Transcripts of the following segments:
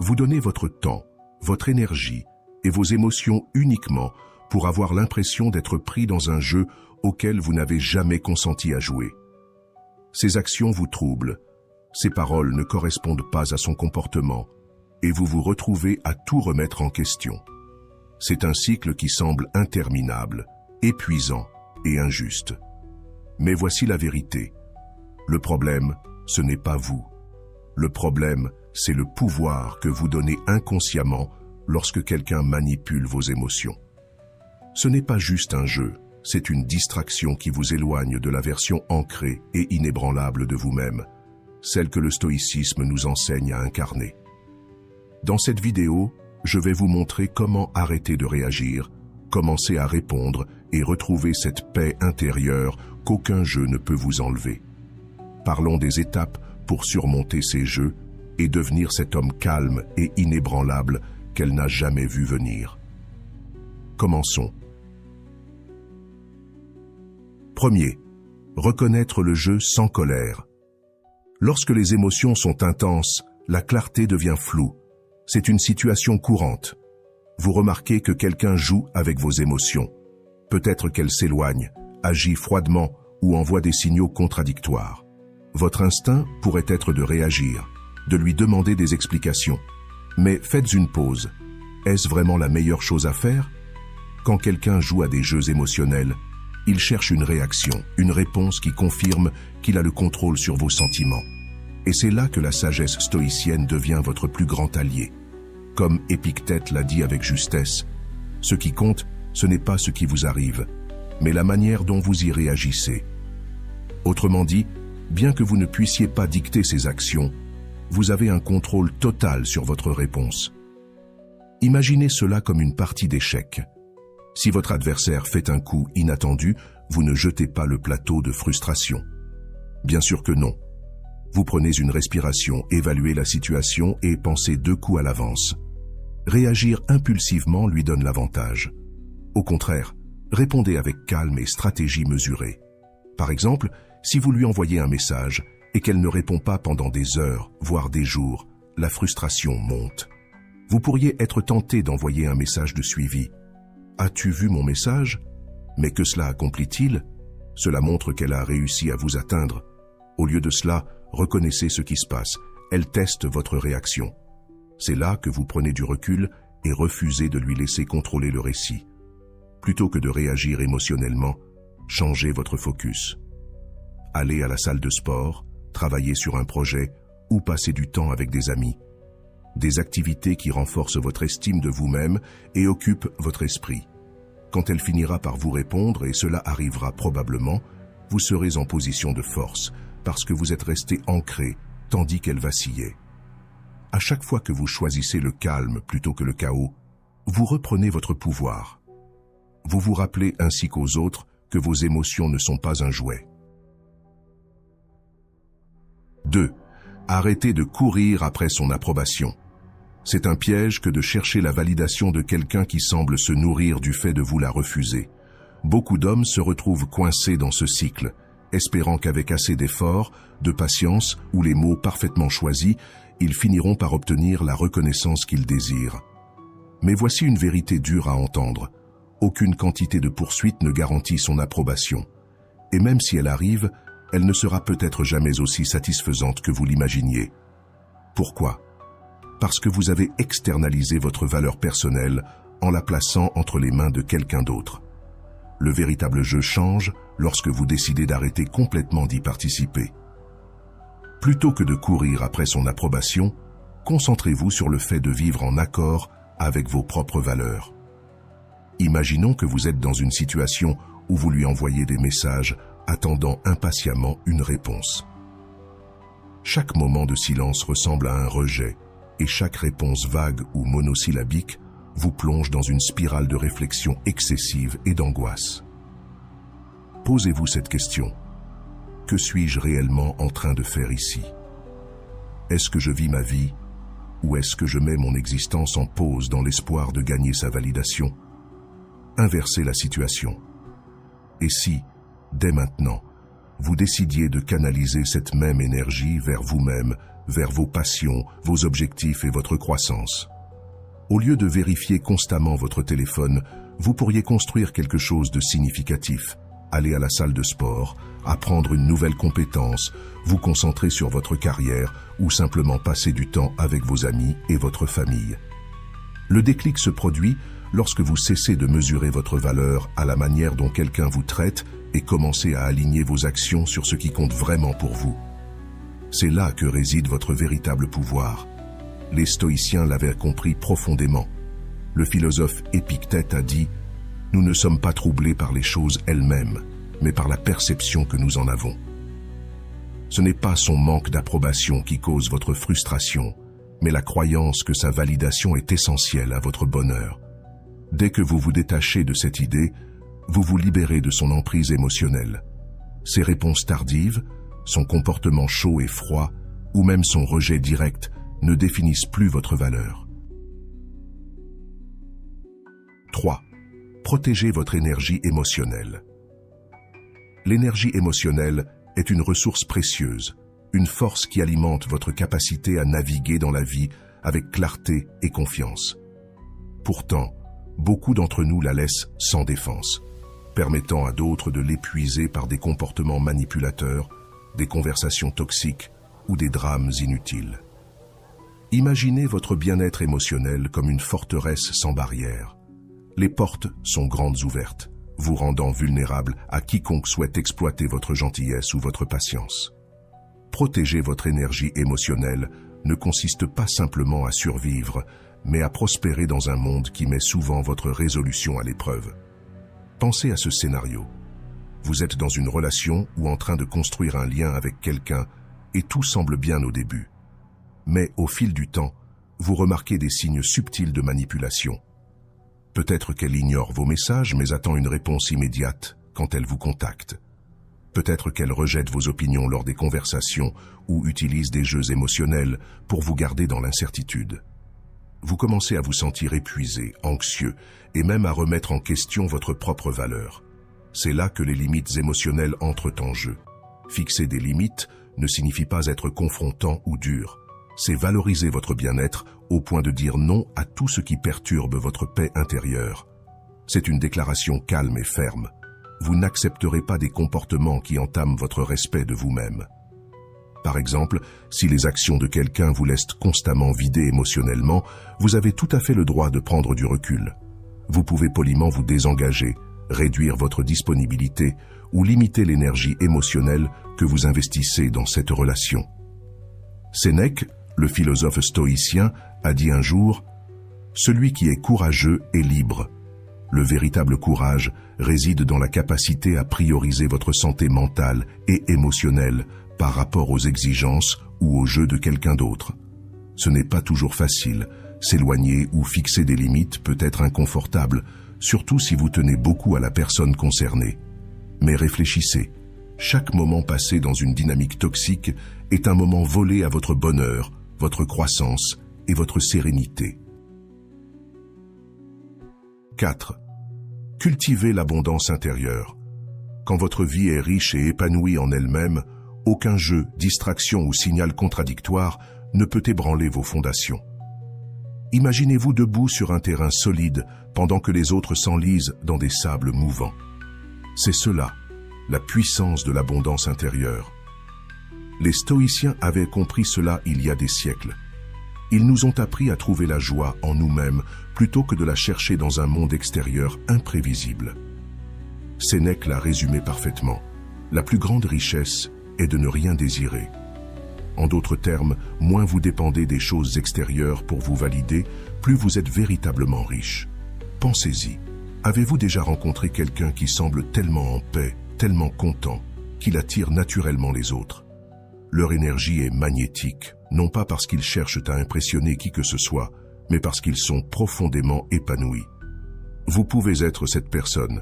Vous donnez votre temps, votre énergie et vos émotions uniquement pour avoir l'impression d'être pris dans un jeu auquel vous n'avez jamais consenti à jouer. Ces actions vous troublent, ces paroles ne correspondent pas à son comportement, et vous vous retrouvez à tout remettre en question. C'est un cycle qui semble interminable, épuisant et injuste. Mais voici la vérité. Le problème, ce n'est pas vous. Le problème, c'est le pouvoir que vous donnez inconsciemment lorsque quelqu'un manipule vos émotions. Ce n'est pas juste un jeu, c'est une distraction qui vous éloigne de la version ancrée et inébranlable de vous-même, celle que le stoïcisme nous enseigne à incarner. Dans cette vidéo, je vais vous montrer comment arrêter de réagir, commencer à répondre et retrouver cette paix intérieure qu'aucun jeu ne peut vous enlever. Parlons des étapes pour surmonter ces jeux et devenir cet homme calme et inébranlable qu'elle n'a jamais vu venir. Commençons. Premier, reconnaître le jeu sans colère. Lorsque les émotions sont intenses, la clarté devient floue. C'est une situation courante. Vous remarquez que quelqu'un joue avec vos émotions. Peut-être qu'elle s'éloigne, agit froidement ou envoie des signaux contradictoires. Votre instinct pourrait être de réagir, de lui demander des explications. Mais faites une pause. Est-ce vraiment la meilleure chose à faire? Quand quelqu'un joue à des jeux émotionnels, il cherche une réaction, une réponse qui confirme qu'il a le contrôle sur vos sentiments. Et c'est là que la sagesse stoïcienne devient votre plus grand allié. Comme Épictète l'a dit avec justesse, ce qui compte, ce n'est pas ce qui vous arrive, mais la manière dont vous y réagissez. Autrement dit, bien que vous ne puissiez pas dicter ces actions, vous avez un contrôle total sur votre réponse. Imaginez cela comme une partie d'échecs. Si votre adversaire fait un coup inattendu, vous ne jetez pas le plateau de frustration. Bien sûr que non. Vous prenez une respiration, évaluez la situation et pensez 2 coups à l'avance. Réagir impulsivement lui donne l'avantage. Au contraire, répondez avec calme et stratégie mesurée. Par exemple, si vous lui envoyez un message et qu'elle ne répond pas pendant des heures, voire des jours, la frustration monte. Vous pourriez être tenté d'envoyer un message de suivi. « As-tu vu mon message ? Mais que cela accomplit-il ? Cela montre qu'elle a réussi à vous atteindre. Au lieu de cela, reconnaissez ce qui se passe. Elle teste votre réaction. C'est là que vous prenez du recul et refusez de lui laisser contrôler le récit. Plutôt que de réagir émotionnellement, changez votre focus. Allez à la salle de sport, travaillez sur un projet ou passez du temps avec des amis. Des activités qui renforcent votre estime de vous-même et occupent votre esprit. Quand elle finira par vous répondre, et cela arrivera probablement, vous serez en position de force, parce que vous êtes resté ancré, tandis qu'elle vacillait. À chaque fois que vous choisissez le calme plutôt que le chaos, vous reprenez votre pouvoir. Vous vous rappelez ainsi qu'aux autres que vos émotions ne sont pas un jouet. 2. Arrêtez de courir après son approbation. C'est un piège que de chercher la validation de quelqu'un qui semble se nourrir du fait de vous la refuser. Beaucoup d'hommes se retrouvent coincés dans ce cycle, espérant qu'avec assez d'efforts, de patience ou les mots parfaitement choisis, ils finiront par obtenir la reconnaissance qu'ils désirent. Mais voici une vérité dure à entendre. Aucune quantité de poursuite ne garantit son approbation. Et même si elle arrive, elle ne sera peut-être jamais aussi satisfaisante que vous l'imaginiez. Pourquoi ? Parce que vous avez externalisé votre valeur personnelle en la plaçant entre les mains de quelqu'un d'autre. Le véritable jeu change lorsque vous décidez d'arrêter complètement d'y participer. Plutôt que de courir après son approbation, concentrez-vous sur le fait de vivre en accord avec vos propres valeurs. Imaginons que vous êtes dans une situation où vous lui envoyez des messages attendant impatiemment une réponse. Chaque moment de silence ressemble à un rejet, et chaque réponse vague ou monosyllabique vous plonge dans une spirale de réflexion excessive et d'angoisse. Posez-vous cette question. Que suis-je réellement en train de faire ici? Est-ce que je vis ma vie, ou est-ce que je mets mon existence en pause dans l'espoir de gagner sa validation? Inversez la situation. Et si, dès maintenant, vous décidiez de canaliser cette même énergie vers vous-même vers vos passions, vos objectifs et votre croissance. Au lieu de vérifier constamment votre téléphone, vous pourriez construire quelque chose de significatif, aller à la salle de sport, apprendre une nouvelle compétence, vous concentrer sur votre carrière ou simplement passer du temps avec vos amis et votre famille. Le déclic se produit lorsque vous cessez de mesurer votre valeur à la manière dont quelqu'un vous traite et commencez à aligner vos actions sur ce qui compte vraiment pour vous. C'est là que réside votre véritable pouvoir. Les stoïciens l'avaient compris profondément. Le philosophe Épictète a dit « Nous ne sommes pas troublés par les choses elles-mêmes, mais par la perception que nous en avons. » Ce n'est pas son manque d'approbation qui cause votre frustration, mais la croyance que sa validation est essentielle à votre bonheur. Dès que vous vous détachez de cette idée, vous vous libérez de son emprise émotionnelle. Ses réponses tardives, son comportement chaud et froid, ou même son rejet direct, ne définissent plus votre valeur. 3. Protégez votre énergie émotionnelle. L'énergie émotionnelle est une ressource précieuse, une force qui alimente votre capacité à naviguer dans la vie avec clarté et confiance. Pourtant, beaucoup d'entre nous la laissent sans défense, permettant à d'autres de l'épuiser par des comportements manipulateurs, des conversations toxiques ou des drames inutiles. Imaginez votre bien-être émotionnel comme une forteresse sans barrière. Les portes sont grandes ouvertes, vous rendant vulnérable à quiconque souhaite exploiter votre gentillesse ou votre patience. Protéger votre énergie émotionnelle ne consiste pas simplement à survivre, mais à prospérer dans un monde qui met souvent votre résolution à l'épreuve. Pensez à ce scénario. Vous êtes dans une relation ou en train de construire un lien avec quelqu'un et tout semble bien au début. Mais au fil du temps, vous remarquez des signes subtils de manipulation. Peut-être qu'elle ignore vos messages mais attend une réponse immédiate quand elle vous contacte. Peut-être qu'elle rejette vos opinions lors des conversations ou utilise des jeux émotionnels pour vous garder dans l'incertitude. Vous commencez à vous sentir épuisé, anxieux et même à remettre en question votre propre valeur. C'est là que les limites émotionnelles entrent en jeu. Fixer des limites ne signifie pas être confrontant ou dur. C'est valoriser votre bien-être au point de dire non à tout ce qui perturbe votre paix intérieure. C'est une déclaration calme et ferme. Vous n'accepterez pas des comportements qui entament votre respect de vous-même. Par exemple, si les actions de quelqu'un vous laissent constamment vidé émotionnellement, vous avez tout à fait le droit de prendre du recul. Vous pouvez poliment vous désengager, réduire votre disponibilité ou limiter l'énergie émotionnelle que vous investissez dans cette relation. Sénèque, le philosophe stoïcien, a dit un jour « Celui qui est courageux est libre. Le véritable courage réside dans la capacité à prioriser votre santé mentale et émotionnelle par rapport aux exigences ou aux jeux de quelqu'un d'autre. Ce n'est pas toujours facile. S'éloigner ou fixer des limites peut être inconfortable, surtout si vous tenez beaucoup à la personne concernée. Mais réfléchissez. Chaque moment passé dans une dynamique toxique est un moment volé à votre bonheur, votre croissance et votre sérénité. 4. Cultivez l'abondance intérieure. Quand votre vie est riche et épanouie en elle-même, aucun jeu, distraction ou signal contradictoire ne peut ébranler vos fondations. Imaginez-vous debout sur un terrain solide pendant que les autres s'enlisent dans des sables mouvants. C'est cela, la puissance de l'abondance intérieure. Les stoïciens avaient compris cela il y a des siècles. Ils nous ont appris à trouver la joie en nous-mêmes plutôt que de la chercher dans un monde extérieur imprévisible. Sénèque l'a résumé parfaitement. La plus grande richesse est de ne rien désirer. En d'autres termes, moins vous dépendez des choses extérieures pour vous valider, plus vous êtes véritablement riche. Pensez-y. Avez-vous déjà rencontré quelqu'un qui semble tellement en paix, tellement content, qu'il attire naturellement les autres? Leur énergie est magnétique, non pas parce qu'ils cherchent à impressionner qui que ce soit, mais parce qu'ils sont profondément épanouis. Vous pouvez être cette personne.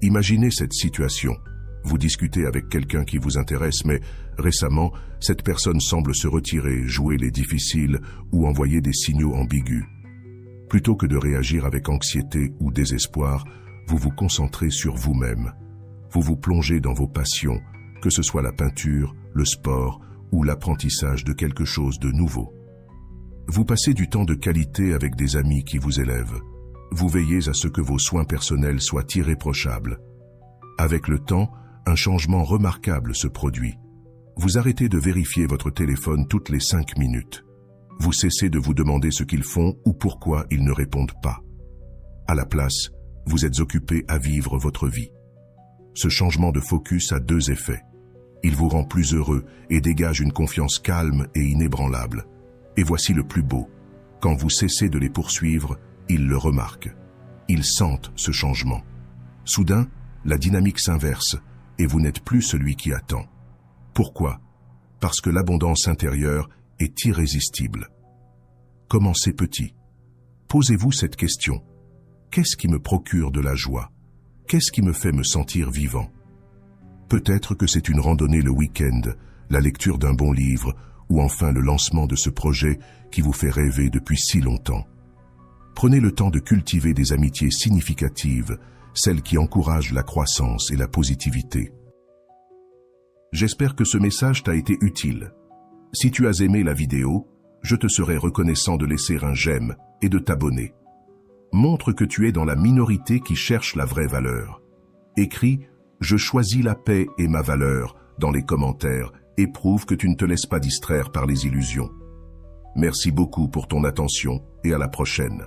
Imaginez cette situation. Vous discutez avec quelqu'un qui vous intéresse, mais récemment, cette personne semble se retirer, jouer les difficiles ou envoyer des signaux ambigus. Plutôt que de réagir avec anxiété ou désespoir, vous vous concentrez sur vous-même. Vous vous plongez dans vos passions, que ce soit la peinture, le sport ou l'apprentissage de quelque chose de nouveau. Vous passez du temps de qualité avec des amis qui vous élèvent. Vous veillez à ce que vos soins personnels soient irréprochables. Avec le temps, un changement remarquable se produit. Vous arrêtez de vérifier votre téléphone toutes les 5 minutes. Vous cessez de vous demander ce qu'ils font ou pourquoi ils ne répondent pas. À la place, vous êtes occupé à vivre votre vie. Ce changement de focus a 2 effets. Il vous rend plus heureux et dégage une confiance calme et inébranlable. Et voici le plus beau. Quand vous cessez de les poursuivre, ils le remarquent. Ils sentent ce changement. Soudain, la dynamique s'inverse et vous n'êtes plus celui qui attend. Pourquoi? Parce que l'abondance intérieure est irrésistible. Commencez petit. Posez-vous cette question. Qu'est-ce qui me procure de la joie? Qu'est-ce qui me fait me sentir vivant? Peut-être que c'est une randonnée le week-end, la lecture d'un bon livre, ou enfin le lancement de ce projet qui vous fait rêver depuis si longtemps. Prenez le temps de cultiver des amitiés significatives, celles qui encouragent la croissance et la positivité. J'espère que ce message t'a été utile. Si tu as aimé la vidéo, je te serai reconnaissant de laisser un j'aime et de t'abonner. Montre que tu es dans la minorité qui cherche la vraie valeur. Écris « Je choisis la paix et ma valeur » dans les commentaires et prouve que tu ne te laisses pas distraire par les illusions. Merci beaucoup pour ton attention et à la prochaine.